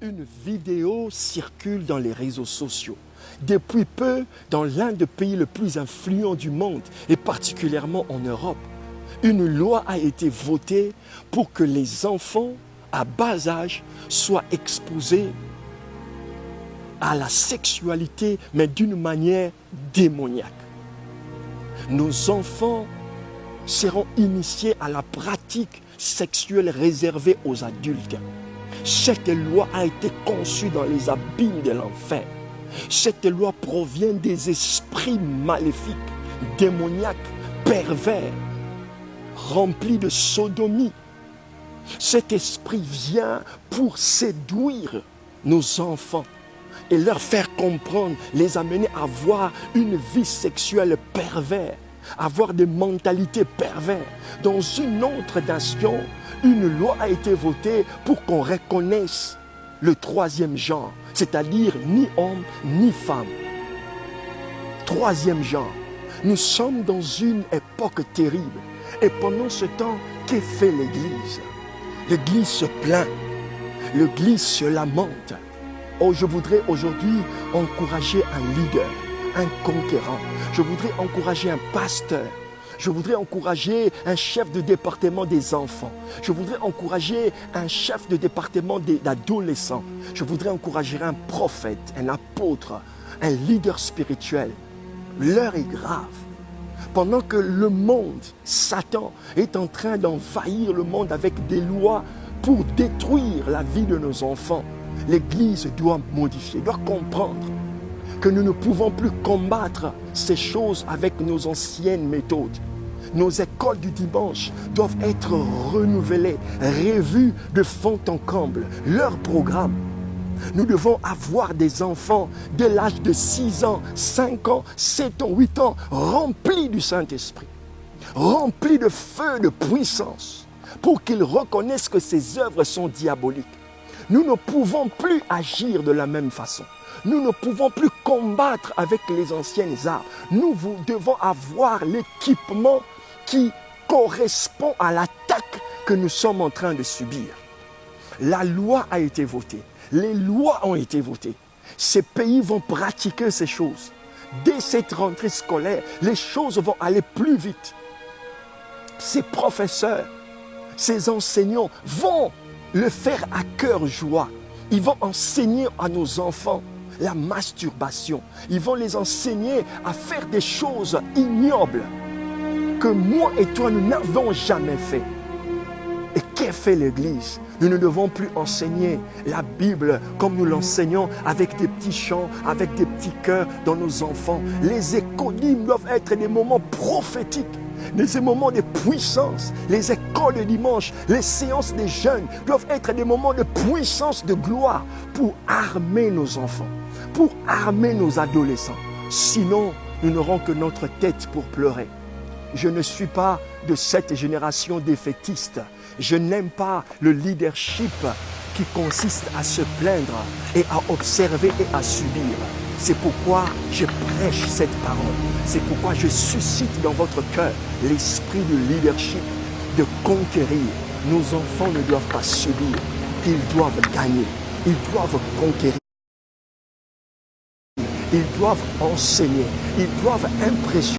Une vidéo circule dans les réseaux sociaux. Depuis peu, dans l'un des pays les plus influents du monde, et particulièrement en Europe, une loi a été votée pour que les enfants à bas âge soient exposés à la sexualité, mais d'une manière démoniaque. Nos enfants seront initiés à la pratique sexuelle réservée aux adultes. Cette loi a été conçue dans les abîmes de l'enfer. Cette loi provient des esprits maléfiques, démoniaques, pervers, remplis de sodomie. Cet esprit vient pour séduire nos enfants et leur faire comprendre, les amener à avoir une vie sexuelle perverse, avoir des mentalités perverses. Dans une autre nation, une loi a été votée pour qu'on reconnaisse le troisième genre, c'est-à-dire ni homme ni femme. Troisième genre. Nous sommes dans une époque terrible. Et pendant ce temps, que fait l'Église? L'Église se plaint. L'Église se lamente. Oh, je voudrais aujourd'hui encourager un leader, un conquérant. Je voudrais encourager un pasteur. Je voudrais encourager un chef de département des enfants. Je voudrais encourager un chef de département d'adolescents. Je voudrais encourager un prophète, un apôtre, un leader spirituel. L'heure est grave. Pendant que le monde, Satan, est en train d'envahir le monde avec des lois pour détruire la vie de nos enfants, l'Église doit modifier, doit comprendre que nous ne pouvons plus combattre ces choses avec nos anciennes méthodes. Nos écoles du dimanche doivent être renouvelées, revues de fond en comble. Leur programme. Nous devons avoir des enfants de l'âge de 6 ans, 5 ans, 7 ans, 8 ans, remplis du Saint-Esprit, remplis de feu, de puissance, pour qu'ils reconnaissent que ces œuvres sont diaboliques. Nous ne pouvons plus agir de la même façon. Nous ne pouvons plus combattre avec les anciennes armes. Nous devons avoir l'équipement qui correspond à l'attaque que nous sommes en train de subir. La loi a été votée. Les lois ont été votées. Ces pays vont pratiquer ces choses. Dès cette rentrée scolaire, les choses vont aller plus vite. Ces professeurs, ces enseignants vont le faire à cœur joie. Ils vont enseigner à nos enfants la masturbation. Ils vont les enseigner à faire des choses ignobles que moi et toi, nous n'avons jamais fait. Et qu'est fait l'Église? Nous ne devons plus enseigner la Bible comme nous l'enseignons avec des petits chants, avec des petits chœurs dans nos enfants. Les écoles doivent être des moments prophétiques, des moments de puissance. Les écoles de dimanche, les séances des jeunes doivent être des moments de puissance, de gloire pour armer nos enfants, pour armer nos adolescents. Sinon, nous n'aurons que notre tête pour pleurer. Je ne suis pas de cette génération défaitiste. Je n'aime pas le leadership qui consiste à se plaindre et à observer et à subir. C'est pourquoi je prêche cette parole. C'est pourquoi je suscite dans votre cœur l'esprit de leadership, de conquérir. Nos enfants ne doivent pas subir. Ils doivent gagner. Ils doivent conquérir. Ils doivent enseigner. Ils doivent impressionner.